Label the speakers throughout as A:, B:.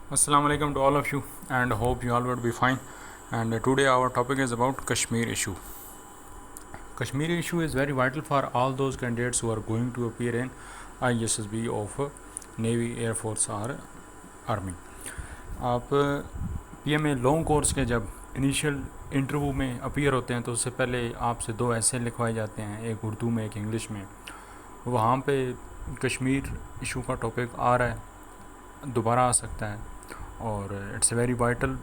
A: Assalamu alaikum to all of you and hope you all would be fine. And today our topic is about Kashmir issue. Kashmir issue is very vital for all those candidates who are going to appear in ISSB of Navy, Air Force or Army. آپ P M A long course کے جب initial interview میں appear ہوتے ہیں تو اس سے پہلے آپ سے 2 ایسے لکھوائے جاتے ہیں، ایک اردو میں ایک انگلش میں. وہاں پہ کشمیر ایشو کا ٹاپک آ رہا ہے، دوبارہ آ سکتا ہے، اور it's a very vital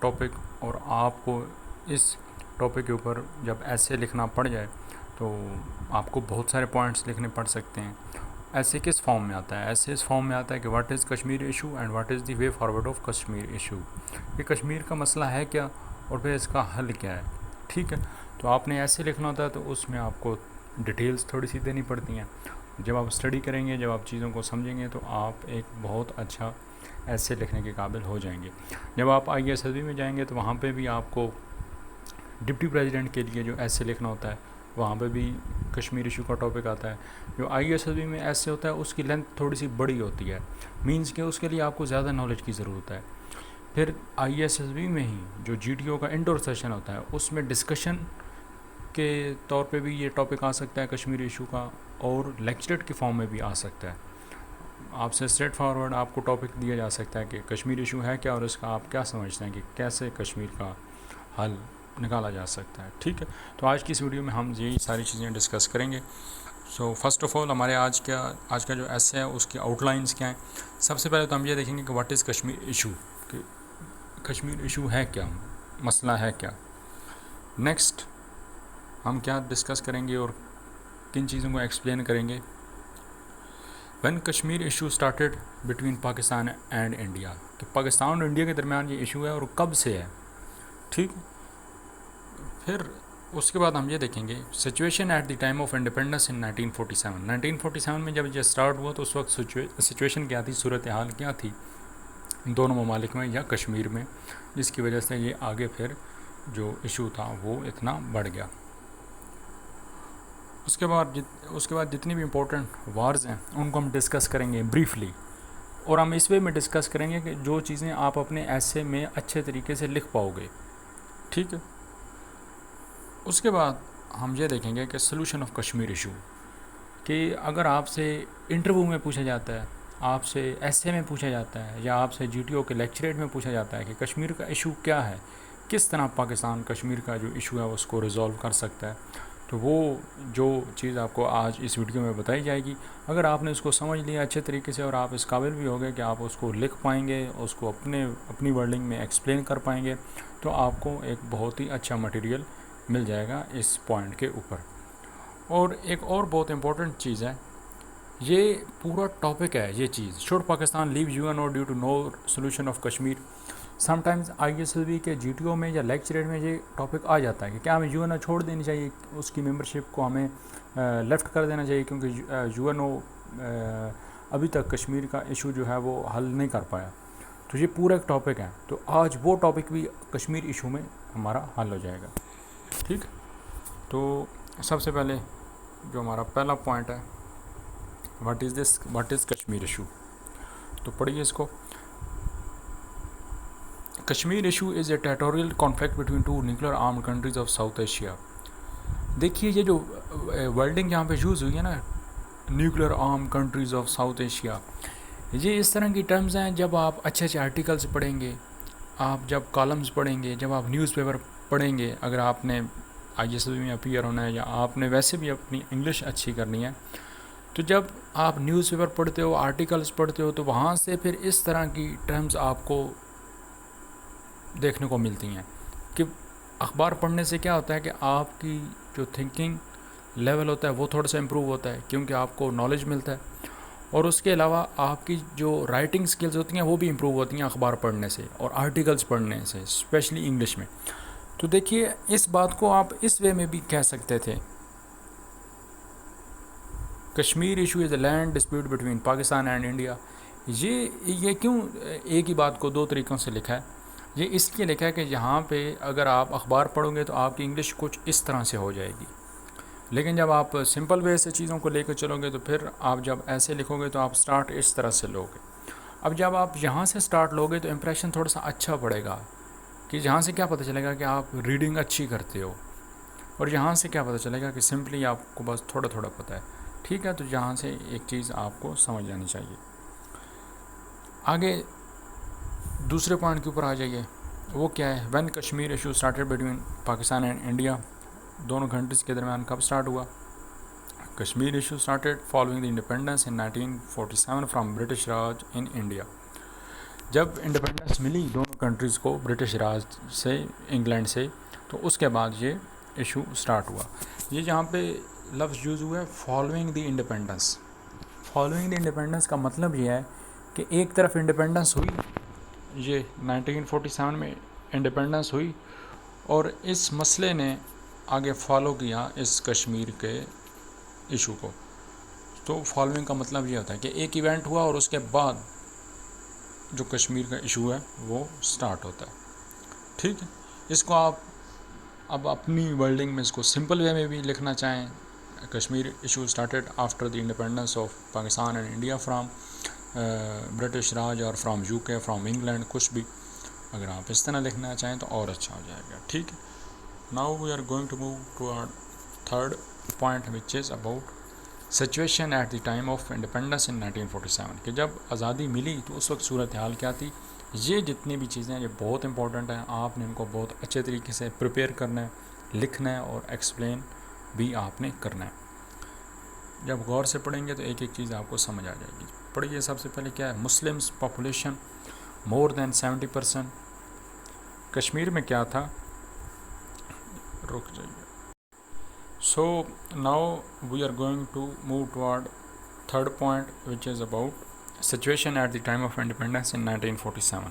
A: topic. اور آپ کو اس ٹاپک کے اوپر جب ایسے لکھنا پڑ جائے تو آپ کو بہت سارے پوائنٹس لکھنے پڑ سکتے ہیں. ایسے کس فارم میں آتا ہے؟ ایسے اس فارم میں آتا ہے کہ what is Kashmir issue and what is the way forward of Kashmir issue, کہ کشمیر کا مسئلہ ہے کیا اور پھر اس کا حل کیا ہے. ٹھیک ہے، تو آپ نے ایسے لکھنا ہوتا ہے تو اس میں آپ کو ڈیٹیلز تھوڑی سی دینی پڑتی ہیں. جب آپ اسٹڈی کریں گے، جب آپ چیزوں کو سمجھیں گے تو آپ ایک بہت اچھا ایسے لکھنے کے قابل ہو جائیں گے. جب آپ آئی ایس ایس بی میں جائیں گے تو وہاں پہ بھی آپ کو ڈپٹی پریزیڈنٹ کے لیے جو ایسے لکھنا ہوتا ہے وہاں پہ بھی کشمیر ایشو کا ٹاپک آتا ہے. جو آئی ایس ایس بی میں ایسے ہوتا ہے اس کی لینتھ تھوڑی سی بڑی ہوتی ہے، مینس کہ اس کے لیے آپ کو زیادہ نالج کی ضرورت ہے. پھر آئی ایس ایس بی میں ہی جو جی ٹی او کا انڈور سیشن ہوتا ہے اس میں ڈسکشن کے طور پہ بھی یہ ٹاپک آ سکتا ہے کشمیر ایشو کا، اور لیکچرٹ کی فارم میں بھی آ سکتا ہے. آپ سے اسٹریٹ فارورڈ آپ کو ٹاپک دیا جا سکتا ہے کہ کشمیر ایشو ہے کیا اور اس کا آپ کیا سمجھتے ہیں کہ کیسے کشمیر کا حل نکالا جا سکتا ہے. ٹھیک ہے، تو آج کی اس ویڈیو میں ہم یہی ساری چیزیں ڈسکس کریں گے. سو فرسٹ آف آل ہمارے آج کا جو ایسے ہے اس کی آؤٹ لائنس کیا ہیں. سب سے پہلے تو ہم یہ دیکھیں گے کہ واٹ از کشمیر ایشو، کہ کشمیر ایشو ہے کیا، مسئلہ ہے کیا. نیکسٹ ہم کیا ڈسکس کریں گے اور کن چیزوں کو ایکسپلین کریں گے. When Kashmir issue started between Pakistan and India, کہ پاکستان اور انڈیا کے درمیان یہ ایشو ہے اور کب سے ہے. ٹھیک، پھر اس کے بعد ہم یہ دیکھیں گے situation at the time of independence in 1947. 1947 میں جب یہ اسٹارٹ ہوا تو اس وقت سچویشن کیا تھی، صورتحال کیا تھی دونوں ممالک میں یا کشمیر میں، جس کی وجہ سے یہ آگے پھر جو ایشو تھا وہ اتنا بڑھ گیا. اس کے بعد جتنی بھی امپورٹنٹ وارز ہیں ان کو ہم ڈسکس کریں گے بریفلی، اور ہم اس وے میں ڈسکس کریں گے کہ جو چیزیں آپ اپنے ایسے میں اچھے طریقے سے لکھ پاؤ گے. ٹھیک ہے، اس کے بعد ہم یہ دیکھیں گے کہ سلوشن آف کشمیر ایشو، کہ اگر آپ سے انٹرویو میں پوچھا جاتا ہے، آپ سے ایسے میں پوچھا جاتا ہے، یا آپ سے جی ٹی او کے لیکچریٹ میں پوچھا جاتا ہے کہ کشمیر کا ایشو کیا ہے، کس طرح پاکستان کشمیر کا جو ایشو ہے اس کو ریزولو کر سکتا ہے، تو وہ جو چیز آپ کو آج اس ویڈیو میں بتائی جائے گی، اگر آپ نے اس کو سمجھ لیا اچھے طریقے سے اور آپ اس قابل بھی ہو گئے کہ آپ اس کو لکھ پائیں گے، اس کو اپنی ورڈنگ میں ایکسپلین کر پائیں گے، تو آپ کو ایک بہت ہی اچھا مٹیریل مل جائے گا اس پوائنٹ کے اوپر. اور ایک اور بہت امپورٹنٹ چیز ہے، یہ پورا ٹاپک ہے یہ چیز، should Pakistan leave U N O due to no solution of Kashmir. Sometimes آئی ایس ایل بی کے جی ٹی او میں یا لیکچریٹ میں یہ ٹاپک آ جاتا ہے کہ کیا ہمیں یو این او چھوڑ دینی چاہیے، اس کی ممبرشپ کو ہمیں لیفٹ کر دینا چاہیے، کیونکہ یو این او ابھی تک کشمیر کا ایشو جو ہے وہ حل نہیں کر پایا. تو یہ پورا ایک ٹاپک ہے، تو آج وہ ٹاپک بھی کشمیر ایشو میں ہمارا حل ہو جائے گا. ٹھیک، تو سب سے پہلے جو ہمارا پہلا پوائنٹ ہے واٹ از کشمیر ایشو، تو پڑھیے اس کو. Kashmir issue is a territorial conflict between 2 nuclear armed countries of south Asia. دیکھیے یہ جو ورڈنگ یہاں پہ یوز ہوئی ہے نا، nuclear arm countries of south Asia, یہ اس طرح کی ٹرمز ہیں. جب آپ اچھے اچھے آرٹیکلس پڑھیں گے، آپ جب کالمز پڑھیں گے، جب آپ نیوز پیپر پڑھیں گے، اگر آپ نے آئی ایس ایل میں اپیئر ہونا ہے یا آپ نے ویسے بھی اپنی انگلش اچھی کرنی ہے، تو جب آپ نیوز پیپر پڑھتے ہو، آرٹیکلس پڑھتے ہو، تو وہاں سے پھر اس طرح کی ٹرمز آپ کو دیکھنے کو ملتی ہیں. کہ اخبار پڑھنے سے کیا ہوتا ہے کہ آپ کی جو تھنکنگ لیول ہوتا ہے وہ تھوڑا سا امپروو ہوتا ہے، کیونکہ آپ کو نالج ملتا ہے، اور اس کے علاوہ آپ کی جو رائٹنگ سکلز ہوتی ہیں وہ بھی امپروو ہوتی ہیں اخبار پڑھنے سے اور آرٹیکلس پڑھنے سے، اسپیشلی انگلش میں. تو دیکھیے اس بات کو آپ اس وے میں بھی کہہ سکتے تھے، Kashmir issue is a land dispute between Pakistan and India. یہ کیوں ایک ہی بات کو 2 طریقوں سے لکھا ہے؟ یہ اس لیے لکھا ہے کہ یہاں پہ اگر آپ اخبار پڑھو گے تو آپ کی انگلش کچھ اس طرح سے ہو جائے گی، لیکن جب آپ سمپل وے سے چیزوں کو لے کر چلو گے تو پھر آپ جب ایسے لکھو گے تو آپ سٹارٹ اس طرح سے لو گے. اب جب آپ یہاں سے سٹارٹ لوگے تو امپریشن تھوڑا سا اچھا پڑے گا، کہ جہاں سے کیا پتہ چلے گا کہ آپ ریڈنگ اچھی کرتے ہو، اور یہاں سے کیا پتہ چلے گا کہ سمپلی آپ کو بس تھوڑا تھوڑا پتہ ہے. ٹھیک ہے، تو یہاں سے ایک چیز آپ کو سمجھ جانی چاہیے. آگے دوسرے پوائنٹ کے اوپر آ جائیے. وہ کیا ہے؟ When Kashmir issue started between Pakistan and India. دونوں کنٹریز کے درمیان کب اسٹارٹ ہوا؟ Kashmir issue started following the independence in 1947 from British Raj in India. جب انڈیپینڈنس ملی دونوں کنٹریز کو برٹش راج سے، انگلینڈ سے، تو اس کے بعد یہ ایشو اسٹارٹ ہوا. یہ جہاں پہ لفظ یوز ہوا ہے following the independence. Following the independence کا مطلب یہ ہے کہ ایک طرف انڈیپینڈنس ہوئی، یہ 1947 میں انڈیپینڈنس ہوئی، اور اس مسئلے نے آگے فالو کیا اس کشمیر کے ایشو کو. تو فالوئنگ کا مطلب یہ ہوتا ہے کہ ایک ایونٹ ہوا اور اس کے بعد جو کشمیر کا ایشو ہے وہ سٹارٹ ہوتا ہے. ٹھیک ہے، اس کو آپ اب اپنی ورڈنگ میں اس کو سمپل وے میں بھی لکھنا چاہیں، Kashmir issue started after the independence of Pakistan and India from British Raj اور from U K, from England, کچھ بھی اگر آپ اس طرح لکھنا چاہیں تو اور اچھا ہو جائے گا. ٹھیک ہے، now we are going to move to our third point which is about situation at the time of independence in 1947. کہ جب آزادی ملی تو اس وقت صورتحال کیا تھی. یہ جتنی بھی چیزیں ہیں یہ بہت امپورٹنٹ ہیں، آپ نے ان کو بہت اچھے طریقے سے پریپیئر کرنا ہے، لکھنا ہے اور ایکسپلین بھی آپ نے کرنا ہے. جب غور سے پڑھیں گے تو ایک ایک چیز آپ کو سمجھ آ جائے گی. پڑھیے سب سے پہلے کیا ہے، Muslims population more than 70%. Kashmir میں کیا تھا، رک جائیے. So now we are going to move toward third point which is about situation at the time of independence in 1947.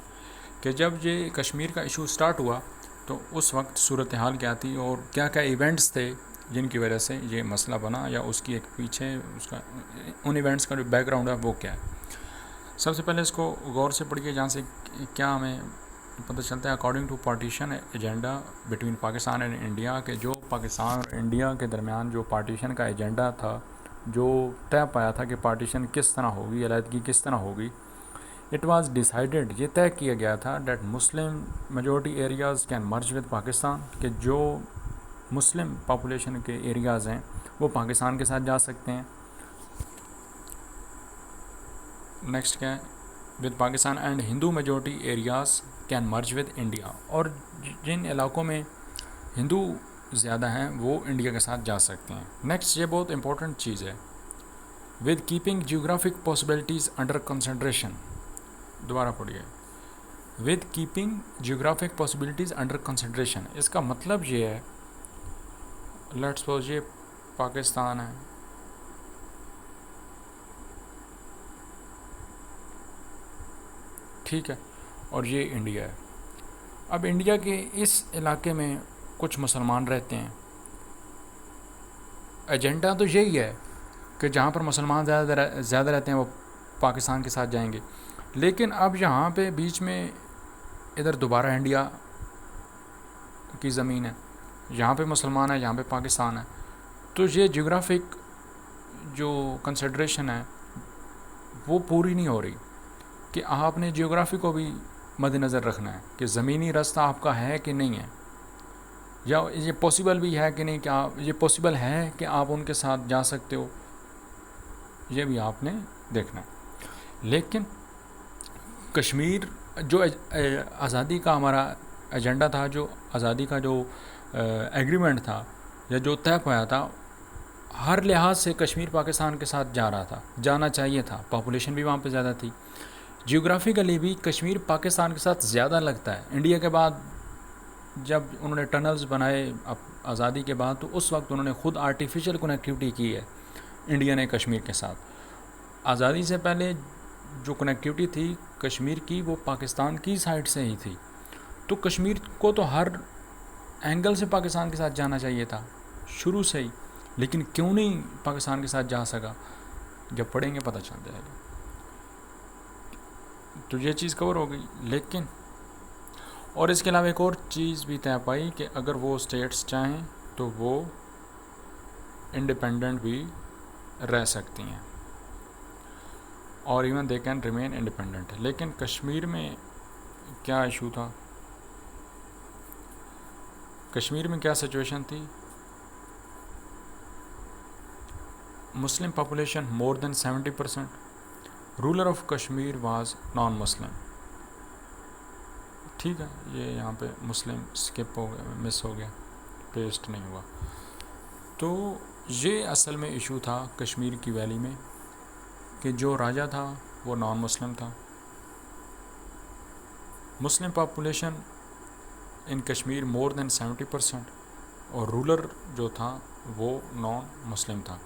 A: کہ جب یہ کشمیر کا ایشو سٹارٹ ہوا تو اس وقت صورتحال کیا تھی اور کیا کیا ایونٹس تھے جن کی وجہ سے یہ مسئلہ بنا، یا اس کی ایک پیچھے اس کا ان ایونٹس کا جو بیک گراؤنڈ ہے وہ کیا ہے. سب سے پہلے اس کو غور سے پڑھیے، جہاں سے کیا ہمیں پتہ چلتا ہے. According to partition agenda between Pakistan and India, کہ جو پاکستان اور انڈیا کے درمیان جو پارٹیشن کا ایجنڈا تھا، جو طے پایا تھا کہ پارٹیشن کس طرح ہوگی، علیحدگی کس طرح ہوگی. اٹ واز ڈیسائیڈڈ، یہ طے کیا گیا تھا that Muslim majority areas can merge with Pakistan, کہ جو مسلم پاپولیشن کے ایریاز ہیں وہ پاکستان کے ساتھ جا سکتے ہیں. نیکسٹ کیا ہے، with Pakistan and Hindu majority areas can merge with India, اور جن علاقوں میں ہندو زیادہ ہیں وہ انڈیا کے ساتھ جا سکتے ہیں. نیکسٹ، یہ بہت امپورٹنٹ چیز ہے، with keeping geographic possibilities under consideration. دوبارہ پڑھیے، with keeping geographic possibilities under consideration. اس کا مطلب یہ ہے، لیٹس سپوز یہ پاکستان ہے، ٹھیک ہے، اور یہ انڈیا ہے. اب انڈیا کے اس علاقے میں کچھ مسلمان رہتے ہیں. ایجنڈا تو یہی ہے کہ جہاں پر مسلمان زیادہ رہتے ہیں وہ پاکستان کے ساتھ جائیں گے. لیکن اب یہاں پہ بیچ میں ادھر دوبارہ انڈیا کی زمین ہے، یہاں پہ مسلمان ہے، یہاں پہ پاکستان ہے. تو یہ جیوگرافک جو کنسیڈریشن ہے وہ پوری نہیں ہو رہی، کہ آپ نے جیوگرافی کو بھی مد نظر رکھنا ہے کہ زمینی راستہ آپ کا ہے کہ نہیں ہے، یا یہ پاسبل بھی ہے کہ نہیں، کہ یہ پاسبل ہے کہ آپ ان کے ساتھ جا سکتے ہو، یہ بھی آپ نے دیکھنا ہے. لیکن کشمیر جو آزادی کا ہمارا ایجنڈا تھا، جو آزادی کا جو ایگریمنٹ تھا یا جو طے پایا تھا، ہر لحاظ سے کشمیر پاکستان کے ساتھ جا رہا تھا، جانا چاہیے تھا. پاپولیشن بھی وہاں پہ زیادہ تھی، جیوگرافیکلی بھی کشمیر پاکستان کے ساتھ زیادہ لگتا ہے. انڈیا کے بعد جب انہوں نے ٹنلز بنائے آزادی کے بعد، تو اس وقت انہوں نے خود آرٹیفیشل کنیکٹیوٹی کی ہے انڈیا نے کشمیر کے ساتھ. آزادی سے پہلے جو کنیکٹیوٹی تھی کشمیر کی وہ پاکستان کی سائڈ سے ہی تھی. تو کشمیر کو تو ہر اینگل سے پاکستان کے ساتھ جانا چاہیے تھا شروع سے ہی، لیکن کیوں نہیں پاکستان کے ساتھ جا سکا، جب پڑھیں گے پتہ چل جائے گا. تو یہ چیز کور ہو گئی. لیکن اور اس کے علاوہ ایک اور چیز بھی طے پائی کہ اگر وہ اسٹیٹس چاہیں تو وہ انڈیپینڈنٹ بھی رہ سکتی ہیں. اور even they can remain independent. لیکن کشمیر میں کیا ایشو تھا؟ کشمیر میں کیا سچویشن تھی؟ Muslim population more than 70%. Ruler of Kashmir was non Muslim. ٹھیک ہے، یہ یہاں پہ مسلم اسکپ ہو گیا، مس ہو گیا، پیسٹ نہیں ہوا. تو یہ اصل میں ایشو تھا کشمیر کی ویلی میں کہ جو راجا تھا وہ نان مسلم تھا. مسلم پاپولیشن ان کشمیر مور دین 70%، اور رولر جو تھا وہ نان مسلم تھا.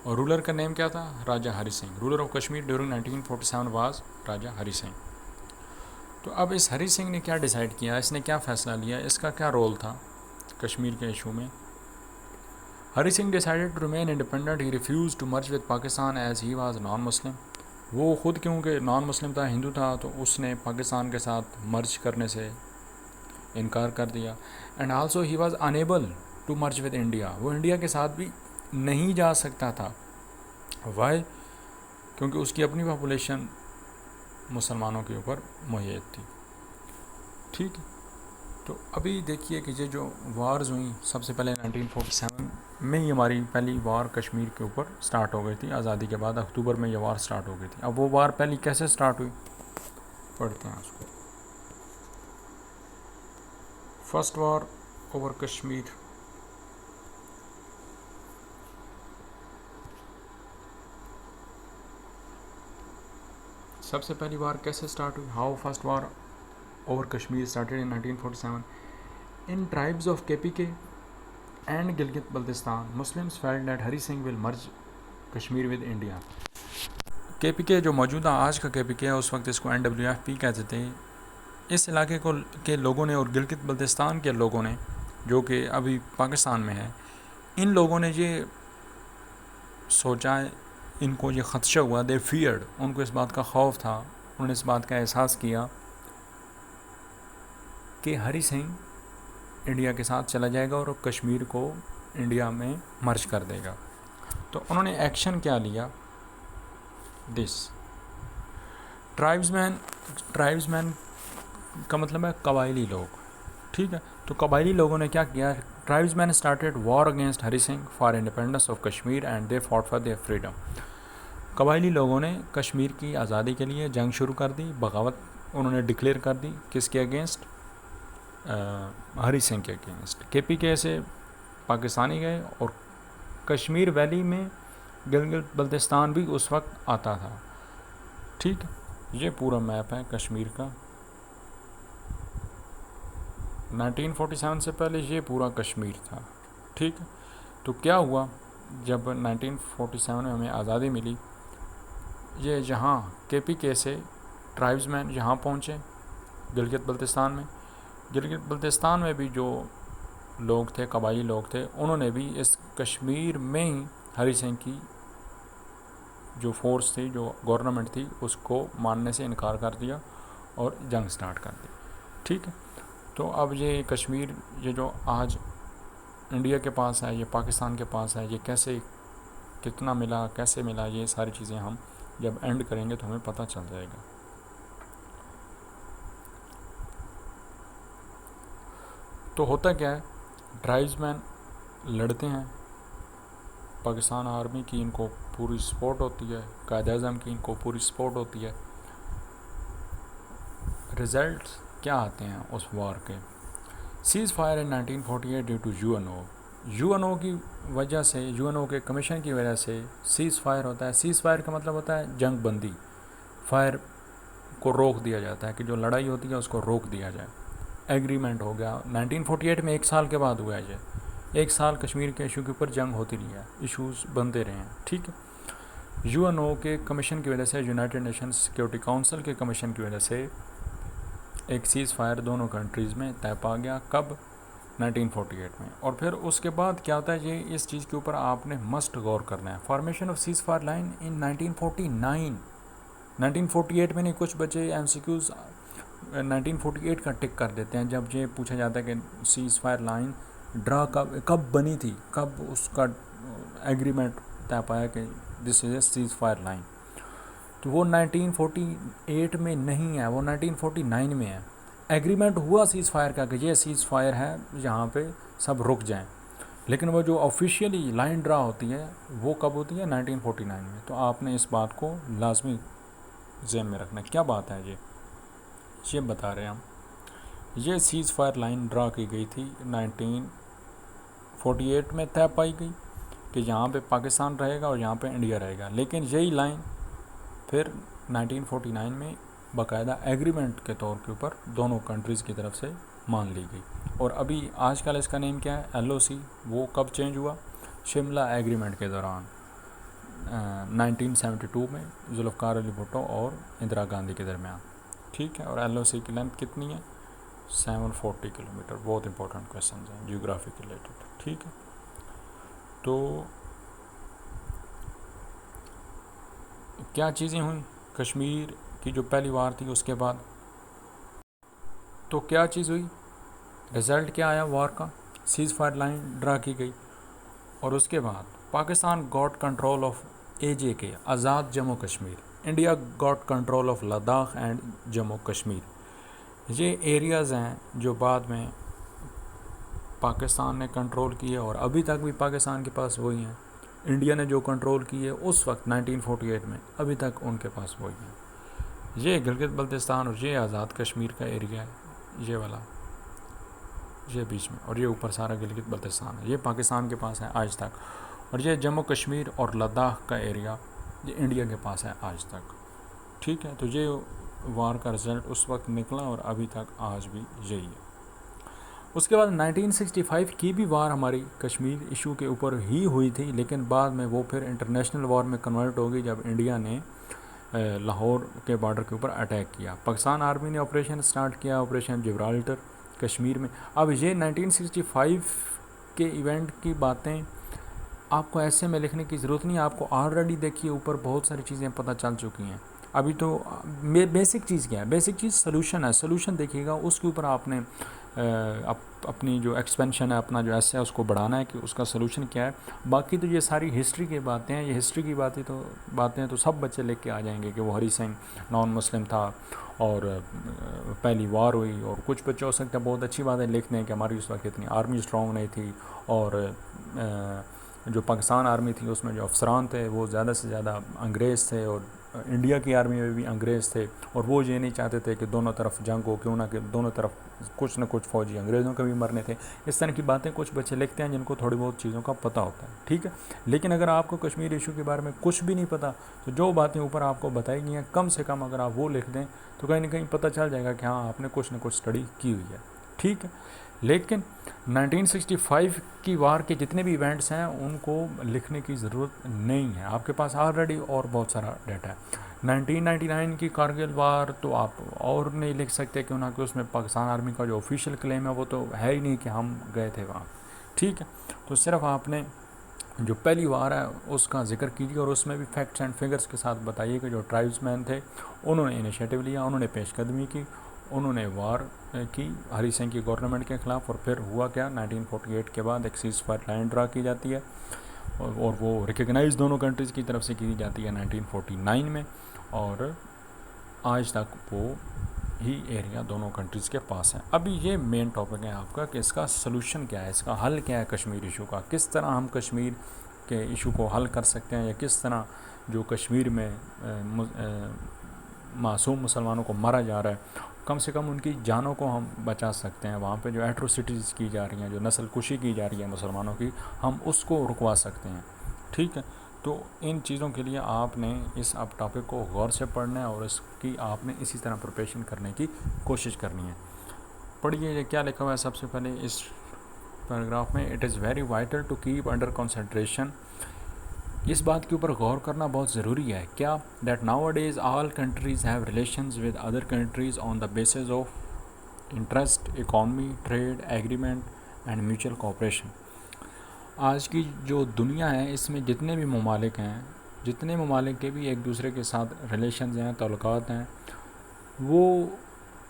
A: اور رولر کا نیم کیا تھا؟ Raja Hari Singh. Ruler of Kashmir during 1947 was Raja Hari Singh. تو اب اس ہری سنگھ نے کیا ڈیسائیڈ کیا، اس نے کیا فیصلہ لیا، اس کا کیا رول تھا کشمیر کے ایشو میں؟ Hari Singh decided to remain independent. He refuse to merge with Pakistan as he was non Muslim. وہ خود کیونکہ نان مسلم تھا، ہندو تھا، تو اس نے پاکستان کے ساتھ مرج کرنے سے انکار کر دیا. And also he was enable to merge with India. وہ انڈیا کے ساتھ بھی نہیں جا سکتا تھا. وائی؟ کیونکہ اس کی اپنی پاپولیشن مسلمانوں کے اوپر محیط تھی. ٹھیک ہے، تو ابھی دیکھیے کہ یہ جو وارز ہوئیں، سب سے پہلے 1947 میں ہی ہماری پہلی وار کشمیر کے اوپر سٹارٹ ہو گئی تھی. آزادی کے بعد اکتوبر میں یہ وار سٹارٹ ہو گئی تھی. اب وہ وار پہلی کیسے سٹارٹ ہوئی، پڑھتے ہیں اس کو. First war over Kashmir. سب سے پہلی وار کیسے سٹارٹ ہوئی؟ How first war over Kashmir started in 1947. In tribes of KPK and Gilgit Baltistan Muslims felt that Hari Singh will merge Kashmir with India. KPK جو موجودہ آج کا KPK ہے، اس وقت اس کو NWFP کہتے تھے. اس علاقے کو کے لوگوں نے اور گلگت بلتستان کے لوگوں نے، جو کہ ابھی پاکستان میں ہے، ان لوگوں نے یہ سوچا، ان کو یہ خدشہ ہوا، دے فیئرڈ، ان کو اس بات کا خوف تھا، انہوں نے اس بات کا احساس کیا کہ ہری سنگھ انڈیا کے ساتھ چلا جائے گا اور کشمیر کو انڈیا میں مرج کر دے گا. تو انہوں نے ایکشن کیا لیا؟ دس ٹرائبز مین کا مطلب ہے قبائلی لوگ. ٹھیک ہے، تو قبائلی لوگوں نے کیا کیا؟ Tribesmen started war against Hari Singh for independence of Kashmir and they fought for their freedom. قبائلی لوگوں نے کشمیر کی آزادی کے لیے جنگ شروع کر دی، بغاوت انہوں نے ڈکلیئر کر دی. کس کے اگینسٹ؟ ہری سنگھ کے اگینسٹ. KPK سے پاکستانی گئے، اور کشمیر ویلی میں گلگت بلتستان بھی اس وقت آتا تھا. ٹھیک، یہ پورا میپ ہے کشمیر کا. 1947 سے پہلے یہ پورا کشمیر تھا. ٹھیک، تو کیا ہوا جب 1947 میں ہمیں آزادی ملی؟ یہ جہاں KPK سے ٹرائبز مین یہاں پہنچے گلگت بلتستان میں. گلگت بلتستان میں بھی جو لوگ تھے، قبائلی لوگ تھے، انہوں نے بھی اس کشمیر میں ہی ہری سنگھ کی جو فورس تھی، جو گورنمنٹ تھی، اس کو ماننے سے انکار کر دیا اور جنگ سٹارٹ کر دی. ٹھیک ہے، تو اب یہ کشمیر، یہ جو آج انڈیا کے پاس ہے، یہ پاکستان کے پاس ہے، یہ کیسے، کتنا ملا، کیسے ملا، یہ ساری چیزیں ہم جب اینڈ کریں گے تو ہمیں پتہ چل جائے گا. تو ہوتا کیا ہے، ٹرائبز مین لڑتے ہیں، پاکستان آرمی کی ان کو پوری سپورٹ ہوتی ہے، قائد اعظم کی ان کو پوری سپورٹ ہوتی ہے. رزلٹس کیا آتے ہیں اس وار کے؟ Ceasefire in 1948 due to UN کی وجہ سے، UN کے کمیشن کی وجہ سے سیز فائر ہوتا ہے. سیز فائر کا مطلب ہوتا ہے جنگ بندی. فائر کو روک دیا جاتا ہے، کہ جو لڑائی ہوتی ہے اس کو روک دیا جائے. ایگریمنٹ ہو گیا 1948 میں. 1 سال کے بعد ہوا ہے یہ. 1 سال کشمیر کے ایشو کے اوپر جنگ ہوتی رہی ہے، ایشوز بنتے رہے ہیں. ٹھیک ہے، UN کے کمیشن کی وجہ سے، یونائٹڈ نیشن سیکورٹی کونسل کے کمیشن کی وجہ سے ایک سیز فائر دونوں کنٹریز میں طے پا گیا. کب؟ 1948 میں. اور پھر اس کے بعد کیا ہوتا ہے، یہ اس چیز کے اوپر آپ نے مسٹ غور کرنا ہے. Formation of ceasefire line in 1949. 1948 میں نہیں، کچھ بچے MCQs 1948 کا ٹک کر دیتے ہیں جب یہ پوچھا جاتا ہے کہ سیز فائر لائن ڈرا کب بنی تھی، کب اس کا ایگریمنٹ طے پایا کہ دس از اے سیز فائر لائن. تو وہ 1948 میں نہیں ہے، وہ 1949 میں ہے۔ ایگریمنٹ ہوا سیز فائر کا کہ یہ سیز فائر ہے، یہاں پہ سب رک جائیں، لیکن وہ جو آفیشیلی لائن ڈرا ہوتی ہے وہ کب ہوتی ہے؟ 1949 میں۔ تو آپ نے اس بات کو لازمی ذہن میں رکھنا ہے۔ کیا بات ہے یہ بتا رہے ہیں ہم، یہ سیز فائر لائن ڈرا کی گئی تھی 1948 میں، طے پائی گئی کہ یہاں پہ پاکستان رہے گا اور یہاں پہ انڈیا رہے گا، لیکن یہی لائن پھر 1949 میں باقاعدہ ایگریمنٹ کے طور کے اوپر دونوں کنٹریز کی طرف سے مان لی گئی۔ اور ابھی آج کل اس کا نیم کیا ہے؟ LOC۔ وہ کب چینج ہوا؟ شملہ ایگریمنٹ کے دوران 1972 میں، ذوالفقار علی بھٹو اور اندرا گاندھی کے درمیان، ٹھیک ہے۔ اور LOC کی لینتھ کتنی ہے؟ 740 کلومیٹر۔ بہت امپورٹنٹ کویشچنز ہیں جیوگرافی کے ریلیٹڈ، ٹھیک ہے۔ تو کیا چیزیں ہوئیں کشمیر کی جو پہلی وار تھی اس کے بعد؟ تو کیا چیز ہوئی؟ رزلٹ کیا آیا وار کا؟ سیز فائر لائن ڈرا کی گئی، اور اس کے بعد Pakistan got control of AJK، Azad Jammu Kashmir, India got control of Ladakh and Jammu Kashmir. یہ ایریاز ہیں جو بعد میں پاکستان نے کنٹرول کیے، اور ابھی تک بھی پاکستان کے پاس وہی ہیں۔ انڈیا نے جو کنٹرول کیے اس وقت 1948 میں، ابھی تک ان کے پاس وہی ہیں۔ یہ گلگت بلتستان اور یہ آزاد کشمیر کا ایریا ہے، یہ والا، یہ بیچ میں، اور یہ اوپر سارا گلگت بلتستان ہے، یہ پاکستان کے پاس ہے آج تک۔ اور یہ جموں کشمیر اور لداخ کا ایریا یہ انڈیا کے پاس ہے آج تک، ٹھیک ہے۔ تو یہ وار کا رزلٹ اس وقت نکلا اور ابھی تک آج بھی یہی ہے۔ اس کے بعد 1965 کی بھی وار ہماری کشمیر ایشو کے اوپر ہی ہوئی تھی، لیکن بعد میں وہ پھر انٹرنیشنل وار میں کنورٹ ہو گئی جب انڈیا نے لاہور کے بارڈر کے اوپر اٹیک کیا۔ پاکستان آرمی نے آپریشن سٹارٹ کیا، آپریشن جبرالٹر کشمیر میں۔ اب یہ 1965 کے ایونٹ کی باتیں آپ کو ایسے میں لکھنے کی ضرورت نہیں ہے، آپ کو آلریڈی دیکھیے اوپر بہت ساری چیزیں پتہ چل چکی ہیں۔ ابھی تو بیسک چیز کیا ہے؟ بیسک چیز سلوشن ہے، سلوشن دیکھیے گا، اس کے اوپر آپ نے اپنی جو ایکسپینشن ہے، اپنا جو ایسے ہے اس کو بڑھانا ہے کہ اس کا سلوشن کیا ہے۔ باقی تو یہ ساری ہسٹری کی باتیں ہیں، یہ ہسٹری کی باتیں تو سب بچے لکھ کے آ جائیں گے کہ وہ ہری سنگھ نان مسلم تھا اور پہلی وار ہوئی، اور کچھ بچے ہو سکتے ہیں بہت اچھی باتیں لکھتے ہیں کہ ہماری اس وقت اتنی آرمی اسٹرانگ نہیں تھی، اور جو پاکستان آرمی تھی اس میں جو افسران تھے وہ زیادہ سے زیادہ انگریز تھے، اور انڈیا کی آرمی میں بھی انگریز تھے، اور وہ یہ نہیں چاہتے تھے کہ دونوں طرف جنگ ہو، کیوں نہ کہ دونوں طرف کچھ نہ کچھ فوجی انگریزوں کے بھی مرنے تھے۔ اس طرح کی باتیں کچھ بچے لکھتے ہیں جن کو تھوڑی بہت چیزوں کا پتہ ہوتا ہے، ٹھیک ہے۔ لیکن اگر آپ کو کشمیر ایشو کے بارے میں کچھ بھی نہیں پتہ تو جو باتیں اوپر آپ کو بتائی گئی ہیں کم سے کم اگر آپ وہ لکھ دیں تو کہیں نہ کہیں پتہ چل جائے گا کہ ہاں آپ نے کچھ نہ کچھ اسٹڈی کی ہوئی ہے، ٹھیک ہے۔ لیکن 1965 کی وار کے جتنے بھی ایونٹس ہیں ان کو لکھنے کی ضرورت نہیں ہے، آپ کے پاس آلریڈی اور بہت سارا ڈیٹا ہے۔ 1999 کی کارگل وار تو آپ اور نہیں لکھ سکتے، کیوں نہ کہ اس میں پاکستان آرمی کا جو آفیشیل کلیم ہے وہ تو ہے ہی نہیں کہ ہم گئے تھے وہاں، ٹھیک ہے۔ تو صرف آپ نے جو پہلی وار ہے اس کا ذکر کیجیے، اور اس میں بھی فیکٹس اینڈ فگرز کے ساتھ بتائیے کہ جو ٹرائبس مین تھے انہوں نے انیشیٹو لیا، انہوں نے پیش قدمی کی، انہوں نے وار کی ہری سنگھ کی گورنمنٹ کے خلاف، اور پھر ہوا کیا؟ 1948 کے بعد ایک سیز فائر لائن ڈرا کی جاتی ہے، اور وہ ریکگنائز دونوں کنٹریز کی طرف سے کی جاتی ہے 1949 میں، اور آج تک وہ ہی ایریا دونوں کنٹریز کے پاس ہیں۔ ابھی یہ مین ٹاپک ہے آپ کا کہ اس کا سلوشن کیا ہے، اس کا حل کیا ہے کشمیر ایشو کا، کس طرح ہم کشمیر کے ایشو کو حل کر سکتے ہیں، یا کس طرح جو کشمیر میں معصوم مسلمانوں کو مارا جا رہا ہے کم سے کم ان کی جانوں کو ہم بچا سکتے ہیں، وہاں پہ جو ایٹروسٹیز کی جا رہی ہیں، جو نسل کشی کی جا رہی ہے مسلمانوں کی، ہم اس کو رکوا سکتے ہیں، ٹھیک ہے۔ تو ان چیزوں کے لیے آپ نے اس اب ٹاپک کو غور سے پڑھنا ہے، اور اس کی آپ نے اسی طرح پریپریشن کرنے کی کوشش کرنی ہے۔ پڑھیے یہ کیا لکھا ہوا ہے سب سے پہلے اس پیراگراف میں، it is very vital to keep under concentration, اس بات کے اوپر غور کرنا بہت ضروری ہے، کیا that nowadays all countries have relations with other countries on the basis of interest, economy, trade, agreement and mutual cooperation. آج کی جو دنیا ہے اس میں جتنے بھی ممالک ہیں، جتنے ممالک کے بھی ایک دوسرے کے ساتھ ریلیشنز ہیں، تعلقات ہیں، وہ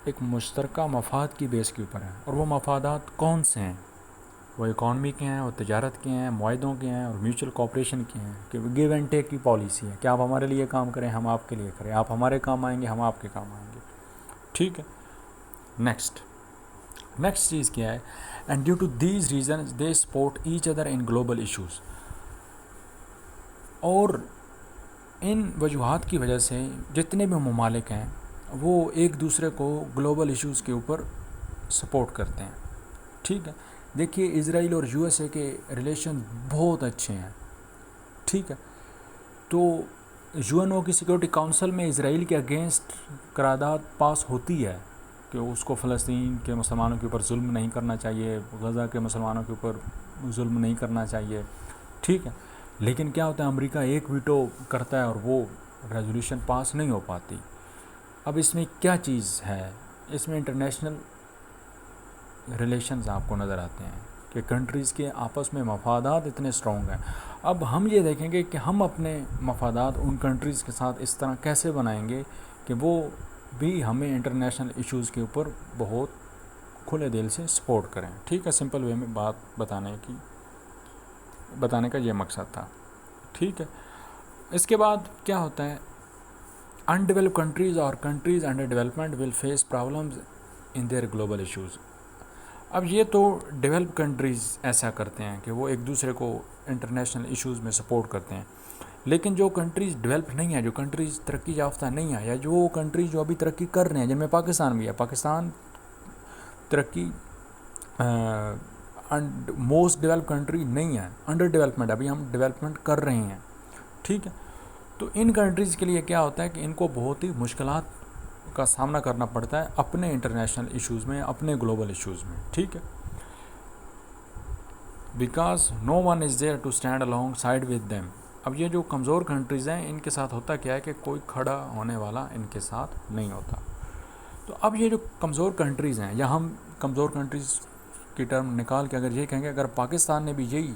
A: ایک مشترکہ مفاد کی بیس کے اوپر ہیں، اور وہ مفادات کون سے ہیں؟ وہ اکانومی کے ہیں، وہ تجارت کے ہیں، معاہدوں کے ہیں اور میوچل کوآپریشن کے ہیں کہ گیو اینڈ ٹیک کی پالیسی ہے کہ آپ ہمارے لیے کام کریں، ہم آپ کے لیے کریں، آپ ہمارے کام آئیں گے، ہم آپ کے کام آئیں گے. ٹھیک ہے. نیکسٹ چیز کیا ہے؟ And due to these reasons they support each other in global issues. اور ان وجوہات کی وجہ سے جتنے بھی ممالک ہیں وہ ایک دوسرے کو گلوبل ایشوز کے اوپر سپورٹ کرتے ہیں. ٹھیک ہے. دیکھیے اسرائیل اور یو ایس اے کے ریلیشن بہت اچھے ہیں. ٹھیک ہے. تو یو این او کی سیکورٹی کونسل میں اسرائیل کے اگینسٹ قرارداد پاس ہوتی ہے کہ اس کو فلسطین کے مسلمانوں کے اوپر ظلم نہیں کرنا چاہیے، غزہ کے مسلمانوں کے اوپر ظلم نہیں کرنا چاہیے. ٹھیک ہے. لیکن کیا ہوتا ہے، امریکہ ایک ویٹو کرتا ہے اور وہ ریزولوشن پاس نہیں ہو پاتی. اب اس میں کیا چیز ہے؟ اس میں انٹرنیشنل ریلیشنز آپ کو نظر آتے ہیں کہ کنٹریز کے آپس میں مفادات اتنے اسٹرانگ ہیں. اب ہم یہ دیکھیں گے کہ ہم اپنے مفادات ان کنٹریز کے ساتھ اس طرح کیسے بنائیں گے کہ وہ بھی ہمیں انٹرنیشنل ایشوز کے اوپر بہت کھلے دل سے سپورٹ کریں. ٹھیک ہے. سمپل وے میں بات بتانے کا یہ مقصد تھا. ٹھیک ہے. اس کے بعد کیا ہوتا ہے، ان ڈیولپ کنٹریز اور countries under development will face problems in their global issues. اب یہ تو ڈیولپ کنٹریز ایسا کرتے ہیں کہ وہ ایک دوسرے کو انٹرنیشنل ایشوز میں سپورٹ کرتے ہیں، لیکن جو کنٹریز ڈیولپ نہیں ہیں، جو کنٹریز ترقی یافتہ نہیں ہیں، یا جو کنٹریز جو ابھی ترقی کر رہے ہیں، جن میں پاکستان بھی ہے، پاکستان ترقی موسٹ ڈیولپ کنٹری نہیں ہے، انڈر ڈیولپمنٹ، ابھی ہم ڈیولپمنٹ کر رہے ہیں. ٹھیک ہے. تو ان کنٹریز کے لیے کیا ہوتا ہے کہ ان کو بہت ہی مشکلات کا سامنا کرنا پڑتا ہے اپنے انٹرنیشنل ایشوز میں، اپنے گلوبل ایشوز میں. ٹھیک ہے. Because no one is there to stand along side with them. اب یہ جو کمزور کنٹریز ہیں ان کے ساتھ ہوتا کیا ہے کہ کوئی کھڑا ہونے والا ان کے ساتھ نہیں ہوتا. تو اب یہ جو کمزور کنٹریز ہیں، یا ہم کمزور کنٹریز کی ٹرم نکال کے اگر یہ کہیں گے، اگر پاکستان نے بھی یہی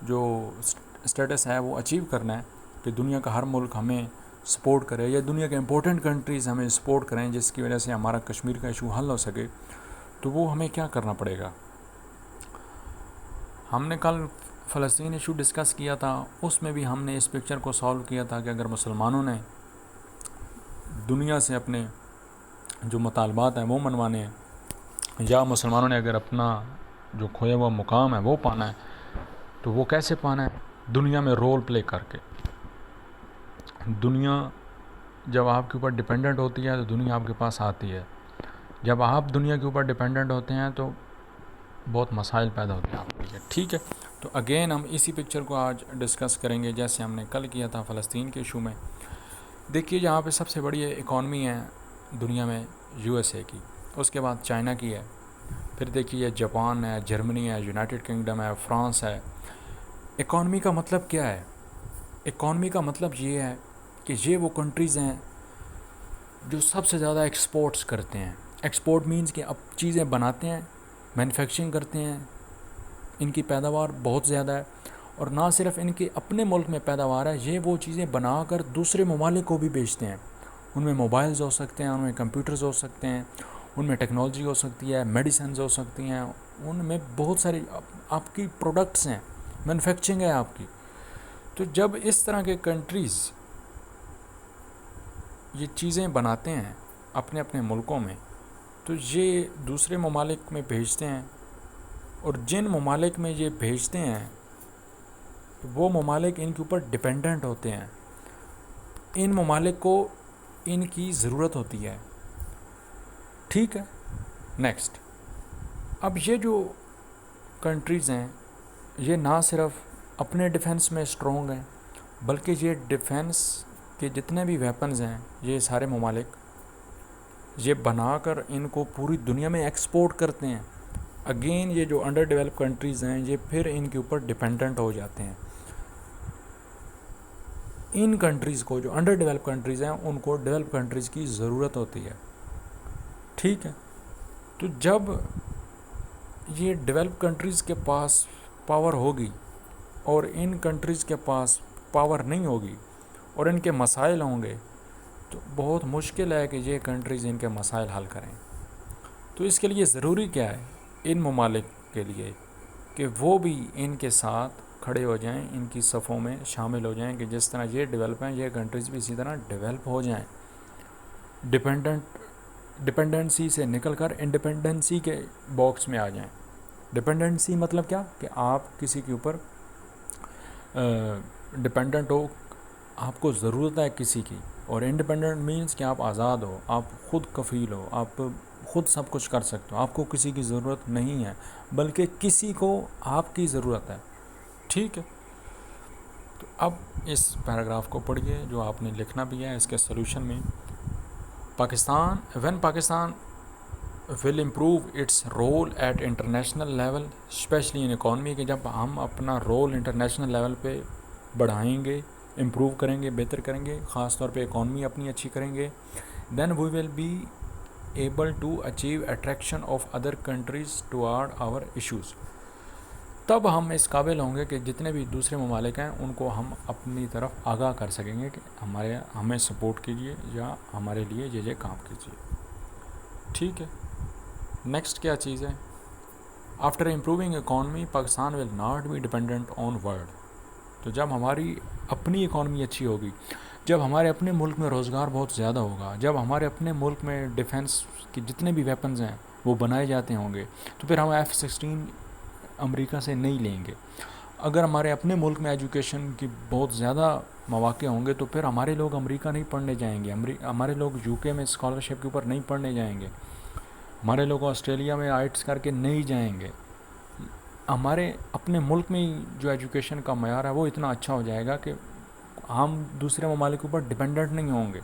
A: جو اسٹیٹس ہے وہ اچیو کرنا ہے کہ دنیا کا ہر ملک ہمیں سپورٹ کرے، یا دنیا کے امپورٹنٹ کنٹریز ہمیں سپورٹ کریں جس کی وجہ سے ہمارا کشمیر کا ایشو حل ہو سکے، تو وہ ہمیں کیا کرنا پڑے گا. ہم نے کل فلسطین ایشو ڈسکس کیا تھا، اس میں بھی ہم نے اس پکچر کو سالو کیا تھا کہ اگر مسلمانوں نے دنیا سے اپنے جو مطالبات ہیں وہ منوانے ہیں، یا مسلمانوں نے اگر اپنا جو کھویا ہوا مقام ہے وہ پانا ہے، تو وہ کیسے پانا ہے؟ دنیا میں رول پلے کر کے. دنیا جب آپ کے اوپر ڈپینڈنٹ ہوتی ہے تو دنیا آپ کے پاس آتی ہے. جب آپ دنیا کے اوپر ڈپینڈنٹ ہوتے ہیں تو بہت مسائل پیدا ہوتے ہیں آپ کے لیے. ٹھیک ہے. تو اگین ہم اسی پکچر کو آج ڈسکس کریں گے جیسے ہم نے کل کیا تھا فلسطین کے ایشو میں. دیکھیے جہاں پہ سب سے بڑی اکانومی ہے دنیا میں یو ایس اے کی، اس کے بعد چائنا کی ہے، پھر دیکھیے جاپان ہے، جرمنی ہے، یونائٹڈ کنگڈم ہے، فرانس ہے. اکانومی کا مطلب کیا ہے؟ اکانومی کا مطلب یہ ہے کہ یہ وہ کنٹریز ہیں جو سب سے زیادہ ایکسپورٹس کرتے ہیں. ایکسپورٹ مینز کہ اب چیزیں بناتے ہیں، مینوفیکچرنگ کرتے ہیں، ان کی پیداوار بہت زیادہ ہے. اور نہ صرف ان کے اپنے ملک میں پیداوار ہے، یہ وہ چیزیں بنا کر دوسرے ممالک کو بھی بیچتے ہیں. ان میں موبائلز ہو سکتے ہیں، ان میں کمپیوٹرز ہو سکتے ہیں، ان میں ٹیکنالوجی ہو سکتی ہے، میڈیسنز ہو سکتی ہیں، ان میں بہت ساری آپ کی پروڈکٹس ہیں، مینوفیکچرنگ ہے آپ کی. تو جب اس طرح کے کنٹریز یہ چیزیں بناتے ہیں اپنے اپنے ملکوں میں، تو یہ دوسرے ممالک میں بھیجتے ہیں، اور جن ممالک میں یہ بھیجتے ہیں وہ ممالک ان کے اوپر ڈپینڈنٹ ہوتے ہیں. ان ممالک کو ان کی ضرورت ہوتی ہے. ٹھیک ہے. نیکسٹ، اب یہ جو کنٹریز ہیں یہ نہ صرف اپنے ڈیفنس میں اسٹرانگ ہیں، بلکہ یہ ڈیفنس کے جتنے بھی ویپنز ہیں یہ سارے ممالک یہ بنا کر ان کو پوری دنیا میں ایکسپورٹ کرتے ہیں. اگین یہ جو انڈر ڈیولپ کنٹریز ہیں یہ پھر ان کے اوپر ڈیپینڈنٹ ہو جاتے ہیں. ان کنٹریز کو، جو انڈر ڈیولپ کنٹریز ہیں، ان کو ڈیولپ کنٹریز کی ضرورت ہوتی ہے. ٹھیک ہے. تو جب یہ ڈیولپ کنٹریز کے پاس پاور ہوگی اور ان کنٹریز کے پاس پاور نہیں ہوگی اور ان کے مسائل ہوں گے، تو بہت مشکل ہے کہ یہ کنٹریز ان کے مسائل حل کریں. تو اس کے لیے ضروری کیا ہے؟ ان ممالک کے لیے کہ وہ بھی ان کے ساتھ کھڑے ہو جائیں، ان کی صفوں میں شامل ہو جائیں کہ جس طرح یہ ڈیولپ ہیں یہ کنٹریز بھی اسی طرح ڈیولپ ہو جائیں، ڈپینڈنسی سے نکل کر انڈیپینڈنسی کے باکس میں آ جائیں۔ ڈپینڈنسی مطلب کیا کہ آپ کسی کے اوپر ڈپینڈنٹ ہو، آپ کو ضرورت ہے کسی کی، اور انڈیپینڈنٹ مینس کہ آپ آزاد ہو، آپ خود کفیل ہو، آپ خود سب کچھ کر سکتے ہو، آپ کو کسی کی ضرورت نہیں ہے بلکہ کسی کو آپ کی ضرورت ہے۔ ٹھیک ہے، تو اب اس پیراگراف کو پڑھیے جو آپ نے لکھنا بھی ہے اس کے سلوشن میں۔ Pakistan will improve its role at international level especially in economy، کہ جب ہم اپنا رول انٹرنیشنل لیول پہ بڑھائیں گے، امپروو کریں گے، بہتر کریں گے، خاص طور پہ اکانومی اپنی اچھی کریں گے، then we will be able to achieve attraction of other countries toward our issues، تب ہم اس قابل ہوں گے کہ جتنے بھی دوسرے ممالک ہیں ان کو ہم اپنی طرف آگاہ کر سکیں گے کہ ہمیں سپورٹ کیجیے یا ہمارے لیے یہ کام کیجیے۔ ٹھیک ہے، نیکسٹ کیا چیز ہے؟ After improving economy Pakistan will not be dependent on world, تو جب ہماری اپنی اکانومی اچھی ہوگی، جب ہمارے اپنے ملک میں روزگار بہت زیادہ ہوگا، جب ہمارے اپنے ملک میں ڈیفنس کے جتنے بھی ویپنز ہیں وہ بنائے جاتے ہوں گے، تو پھر ہم F-16 امریکہ سے نہیں لیں گے۔ اگر ہمارے اپنے ملک میں ایجوکیشن کی بہت زیادہ مواقع ہوں گے تو پھر ہمارے لوگ امریکہ نہیں پڑھنے جائیں گے، ہمارے لوگ UK میں اسکالرشپ کے اوپر نہیں پڑھنے جائیں گے، ہمارے لوگ آسٹریلیا میں آئٹس کر کے نہیں جائیں گے۔ ہمارے اپنے ملک میں ہی جو ایجوکیشن کا معیار ہے وہ اتنا اچھا ہو جائے گا کہ ہم دوسرے ممالک کے اوپر ڈپینڈنٹ نہیں ہوں گے۔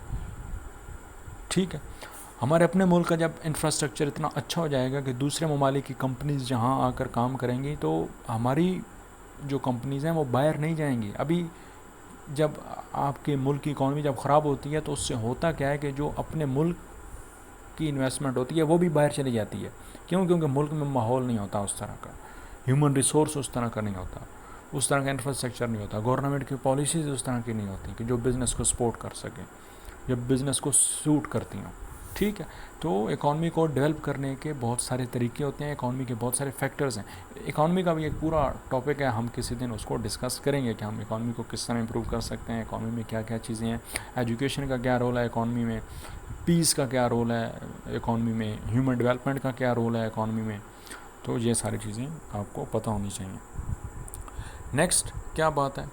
A: ٹھیک ہے، ہمارے اپنے ملک کا جب انفراسٹرکچر اتنا اچھا ہو جائے گا کہ دوسرے ممالک کی کمپنیز جہاں آ کر کام کریں گی تو ہماری جو کمپنیز ہیں وہ باہر نہیں جائیں گی۔ ابھی جب آپ کے ملک کی اکانومی جب خراب ہوتی ہے تو اس سے ہوتا کیا ہے کہ جو اپنے ملک کی انویسٹمنٹ ہوتی ہے وہ بھی باہر چلی جاتی ہے۔ کیونکہ ملک میں ماحول نہیں ہوتا اس طرح کا، ہیومن ریسورس اس طرح کا نہیں ہوتا، اس طرح کا انفراسٹرکچر نہیں ہوتا، گورنمنٹ کی پالیسیز اس طرح کی نہیں ہوتی کہ جو بزنس کو سپورٹ کر سکیں، جب بزنس کو سوٹ کرتی ہوں۔ ٹھیک ہے، تو اکانومی کو ڈیولپ کرنے کے بہت سارے طریقے ہوتے ہیں، اکانومی کے بہت سارے فیکٹرز ہیں۔ اکانومی کا بھی ایک پورا ٹاپک ہے، ہم کسی دن اس کو ڈسکس کریں گے کہ ہم اکانومی کو کس طرح امپروو کر سکتے ہیں، اکانومی میں کیا کیا چیزیں ہیں، ایجوکیشن کا کیا رول ہے اکانومی میں، پیس کا کیا رول ہے اکانومی میں، ہیومن ڈیولپمنٹ کا کیا رول ہے اکانومی میں، تو یہ ساری چیزیں آپ کو پتہ ہونی چاہیے۔ نیکسٹ کیا بات ہے؟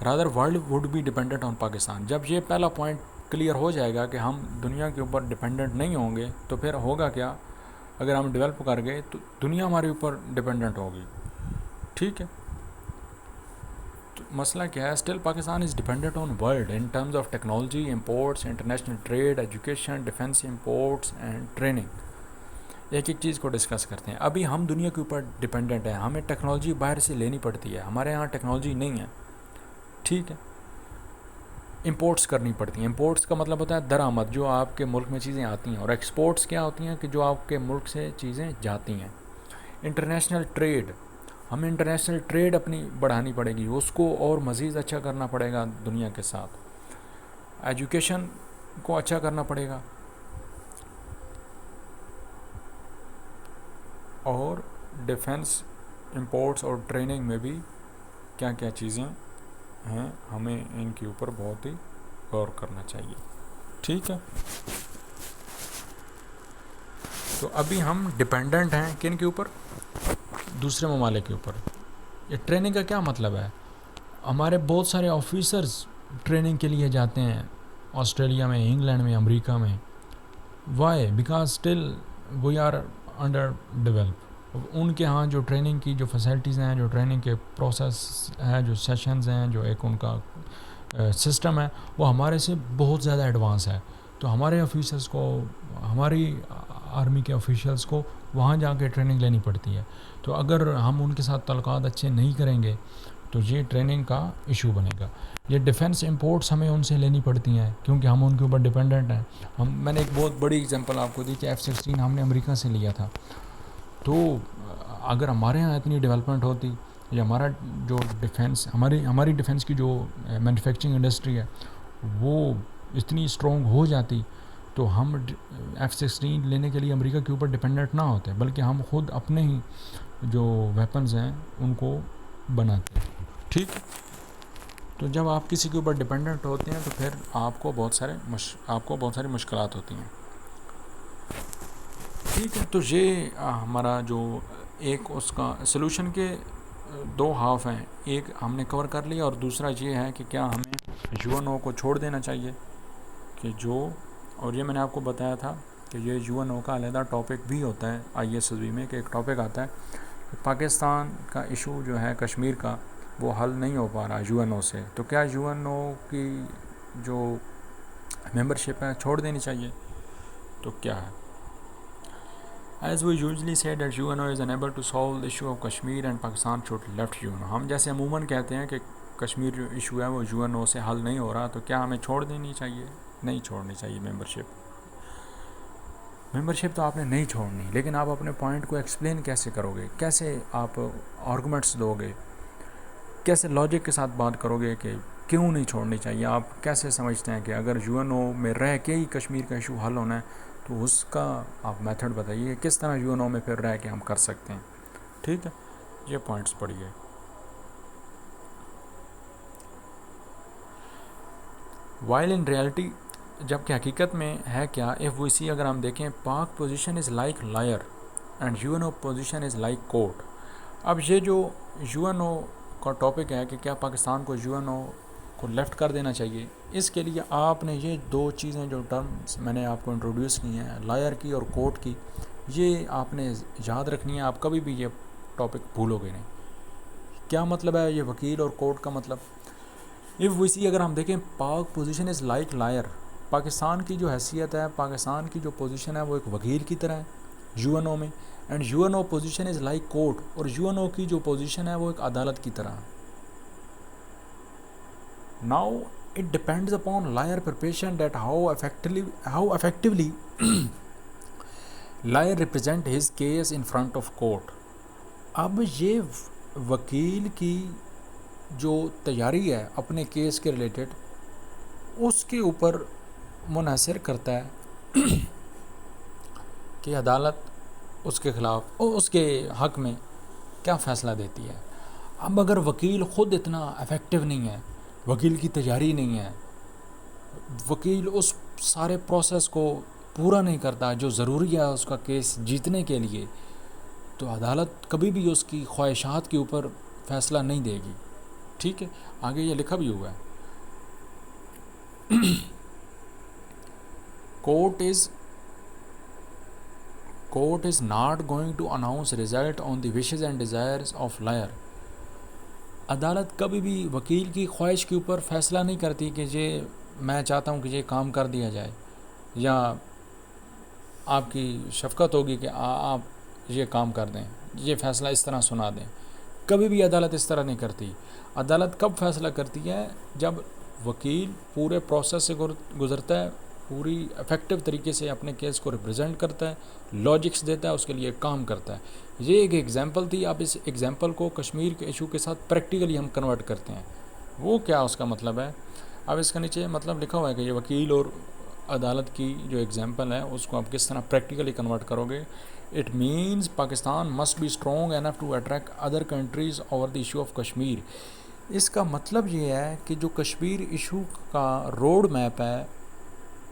A: Rather world would be dependent on Pakistan, جب یہ پہلا پوائنٹ کلیئر ہو جائے گا کہ ہم دنیا کے اوپر ڈپینڈنٹ نہیں ہوں گے تو پھر ہوگا کیا؟ اگر ہم ڈیولپ کر گئے تو دنیا ہمارے اوپر ڈپینڈنٹ ہوگی۔ ٹھیک ہے، تو مسئلہ کیا ہے؟ Still Pakistan is dependent on world in terms of technology, imports, international trade, education, defence imports and training. ایک ایک چیز کو ڈسکس کرتے ہیں۔ ابھی ہم دنیا کے اوپر ڈپینڈنٹ ہیں، ہمیں ٹیکنالوجی باہر سے لینی پڑتی ہے، ہمارے یہاں ٹیکنالوجی نہیں ہے۔ ٹھیک ہے، امپورٹس کرنی پڑتی ہیں۔ امپورٹس کا مطلب ہوتا ہے درآمد، جو آپ کے ملک میں چیزیں آتی ہیں، اور ایکسپورٹس کیا ہوتی ہیں کہ جو آپ کے ملک سے چیزیں جاتی ہیں۔ انٹرنیشنل ٹریڈ، ہمیں انٹرنیشنل ٹریڈ اپنی بڑھانی پڑے گی، اس کو اور مزید اچھا کرنا پڑے گا دنیا کے ساتھ۔ ایجوکیشن کو اچھا کرنا پڑے گا، اور ڈیفنس، امپورٹس اور ٹریننگ میں بھی کیا کیا چیزیں ہیں، ہمیں ان کے اوپر بہت ہی غور کرنا چاہیے۔ ٹھیک ہے، تو ابھی ہم ڈپینڈنٹ ہیں کن کے اوپر؟ دوسرے ممالک کے اوپر۔ یہ ٹریننگ کا کیا مطلب ہے؟ ہمارے بہت سارے آفیسرز ٹریننگ کے لیے جاتے ہیں آسٹریلیا میں، انگلینڈ میں، امریکہ میں۔ Why? Because still we are under develop. ان کے ہاں جو ٹریننگ کی جو فیسلٹیز ہیں، جو ٹریننگ کے پروسیس ہیں، جو سیشنز ہیں، جو ایک ان کا سسٹم ہے، وہ ہمارے سے بہت زیادہ ایڈوانس ہے۔ تو ہمارے آفیسرز کو، ہماری آرمی کے آفیشلز کو وہاں جا کے ٹریننگ لینی پڑتی ہے۔ تو اگر ہم ان کے ساتھ تعلقات اچھے نہیں کریں گے تو یہ ٹریننگ کا ایشو بنے گا۔ یہ ڈیفنس امپورٹس ہمیں ان سے لینی پڑتی ہیں کیونکہ ہم ان کے اوپر ڈپینڈنٹ ہیں۔ میں نے ایک بہت بڑی اگزامپل آپ کو دی کہ F-16 ہم نے امریکہ سے لیا تھا۔ تو اگر ہمارے یہاں اتنی ڈیولپمنٹ ہوتی یا ہمارا جو ڈیفنس، ہماری ڈیفنس کی جو مینوفیکچرنگ انڈسٹری ہے وہ اتنی اسٹرانگ ہو جاتی تو ہم F-16 لینے کے لیے امریکہ کے اوپر ڈپینڈنٹ نہ ہوتے، بلکہ ہم خود اپنے ہی جو ویپنز ہیں ان کو بناتے ہیں. ٹھیک. تو جب آپ کسی کے اوپر ڈپینڈنٹ ہوتے ہیں تو پھر آپ کو بہت ساری مشکلات ہوتی ہیں. ٹھیک ہے. تو یہ ہمارا جو ایک اس کا سلوشن کے دو ہاف ہیں. ایک ہم نے کور کر لیا اور دوسرا یہ ہے کہ کیا ہمیں یو این او کو چھوڑ دینا چاہیے کہ جو، اور یہ میں نے آپ کو بتایا تھا کہ یہ یو این او کا علیحدہ ٹاپک بھی ہوتا ہے آئی ایس ایس بی میں، کہ ایک ٹاپک آتا ہے کہ پاکستان کا ایشو جو ہے کشمیر کا وہ حل نہیں ہو پا رہا یو این او سے، تو کیا یو این او کی جو ممبرشپ ہے چھوڑ دینی چاہیے؟ تو کیا ہے. As we usually say that UNO is unable to solve the issue of Kashmir and Pakistan should left UNO. ہم جیسے عموماً کہتے ہیں کہ کشمیر جو ایشو ہے وہ یو این او سے حل نہیں ہو رہا، تو کیا ہمیں چھوڑ دینی چاہیے؟ نہیں چھوڑنی چاہیے ممبرشپ تو آپ نے نہیں چھوڑنی. لیکن آپ اپنے پوائنٹ کو ایکسپلین کیسے کرو گے، کیسے آپ آرگومنٹس دو گے، کیسے لاجک کے ساتھ بات کرو گے کہ کیوں نہیں چھوڑنی چاہیے؟ آپ کیسے سمجھتے ہیں کہ اگر یو این او میں رہ کے ہی کشمیر کا ایشو حل ہونا ہے تو اس کا آپ میتھڈ بتائیے کس طرح یو این او میں پھر رہ کے ہم کر سکتے ہیں. ٹھیک ہے. یہ پوائنٹس پڑھیے. وائل ان ریالٹی، جب کہ حقیقت میں ہے کیا، ایف وی سی اگر ہم دیکھیں، Pak position is like lawyer and U N O position is like court. اب یہ جو یو این او کا ٹاپک ہے کہ کیا پاکستان کو یو این او کو لیفٹ کر دینا چاہیے، اس کے لیے آپ نے یہ دو چیزیں جو ٹرمز میں نے آپ کو انٹروڈیوس کی ہیں، لائر کی اور کورٹ کی، یہ آپ نے یاد رکھنی ہے. آپ کبھی بھی یہ ٹاپک بھولو گے نہیں. کیا مطلب ہے یہ وکیل اور کورٹ کا مطلب؟ ایف وی سی اگر ہم دیکھیں، Pak position is like lawyer, Pakistan کی جو حیثیت ہے، پاکستان کی جو پوزیشن ہے وہ ایک وکیل کی طرح ہے یو این او میں. And U N O position is like court, اور یو این او کی جو پوزیشن ہے وہ ایک عدالت کی طرح ہے. Now it depends upon lawyer preparation that how effectively lawyer represent his case in front of court. اب یہ وکیل کی جو تیاری ہے اپنے کیس کے ریلیٹڈ، اس کے اوپر منحصر کرتا ہے کہ عدالت اس کے خلاف اور اس کے حق میں کیا فیصلہ دیتی ہے. اب اگر وکیل خود اتنا افیکٹو نہیں ہے، وکیل کی تیاری نہیں ہے، وکیل اس سارے پروسیس کو پورا نہیں کرتا جو ضروری ہے اس کا کیس جیتنے کے لیے، تو عدالت کبھی بھی اس کی خواہشات کے اوپر فیصلہ نہیں دے گی. ٹھیک ہے. آگے یہ لکھا بھی ہوا ہے، Court is not going to announce result on the wishes and desires of lawyer. عدالت کبھی بھی وکیل کی خواہش کے اوپر فیصلہ نہیں کرتی کہ یہ میں چاہتا ہوں کہ یہ کام کر دیا جائے، یا آپ کی شفقت ہوگی کہ آپ یہ کام کر دیں، یہ فیصلہ اس طرح سنا دیں. کبھی بھی عدالت اس طرح نہیں کرتی. عدالت کب فیصلہ کرتی ہے؟ جب وکیل پورے پروسیس سے گزرتا ہے، پوری افیکٹو طریقے سے اپنے کیس کو ریپرزینٹ کرتا ہے، لاجکس دیتا ہے، اس کے لیے کام کرتا ہے. یہ ایک ایگزامپل تھی. اب اس ایگزامپل کو کشمیر کے ایشو کے ساتھ پریکٹیکلی ہم کنورٹ کرتے ہیں. وہ کیا اس کا مطلب ہے؟ اب اس کا نیچے مطلب لکھا ہوا ہے کہ یہ وکیل اور عدالت کی جو ایگزامپل ہے اس کو آپ کس طرح پریکٹیکلی کنورٹ کرو گے. It means Pakistan must be strong enough to attract other countries over the issue of Kashmir. اس کا مطلب یہ ہے کہ جو کشمیر ایشو کا روڈ میپ ہے،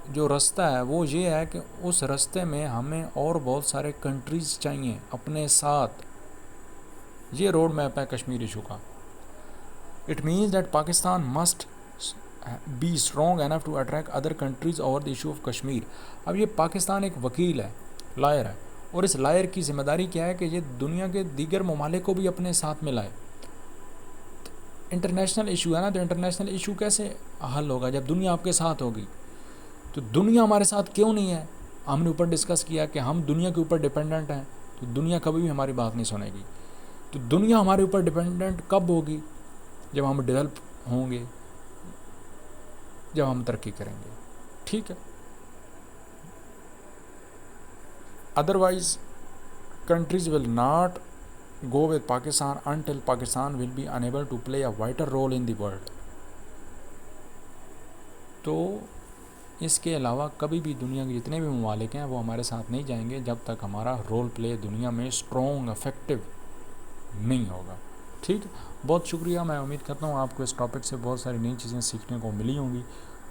A: جو رستہ ہے، وہ یہ ہے کہ اس رستے میں ہمیں اور بہت سارے کنٹریز چاہیے اپنے ساتھ. یہ روڈ میپ ہے کشمیر ایشو کا. It means that Pakistan must be strong enough to attract other countries over the issue of Kashmir. اب یہ پاکستان ایک وکیل ہے، لائر ہے، اور اس لائر کی ذمہ داری کیا ہے کہ یہ دنیا کے دیگر ممالک کو بھی اپنے ساتھ میں لائے. انٹرنیشنل ایشو ہے نا، تو انٹرنیشنل ایشو کیسے حل ہوگا جب دنیا آپ کے ساتھ ہوگی؟ تو دنیا ہمارے ساتھ کیوں نہیں ہے؟ ہم نے اوپر ڈسکس کیا کہ ہم دنیا کے اوپر ڈپینڈنٹ ہیں، تو دنیا کبھی بھی ہماری بات نہیں سنے گی. تو دنیا ہمارے اوپر ڈپینڈنٹ کب ہوگی؟ جب ہم ڈیولپ ہوں گے، جب ہم ترقی کریں گے. ٹھیک ہے. Otherwise countries will not go with Pakistan until Pakistan will be unable to play a vital role in the world. تو اس کے علاوہ کبھی بھی دنیا کے جتنے بھی ممالک ہیں وہ ہمارے ساتھ نہیں جائیں گے جب تک ہمارا رول پلے دنیا میں اسٹرانگ افیکٹو نہیں ہوگا. ٹھیک ہے, بہت شکریہ. میں امید کرتا ہوں آپ کو اس ٹاپک سے بہت ساری نئی چیزیں سیکھنے کو ملی ہوں گی.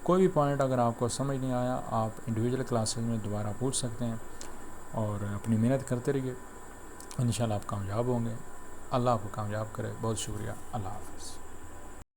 A: کوئی بھی پوائنٹ اگر آپ کو سمجھ نہیں آیا, آپ انڈیویجول کلاسز میں دوبارہ پوچھ سکتے ہیں, اور اپنی محنت کرتے رہیے, انشاءاللہ آپ کامیاب ہوں گے. اللہ آپ کو کامیاب کرے. بہت شکریہ. اللہ حافظ.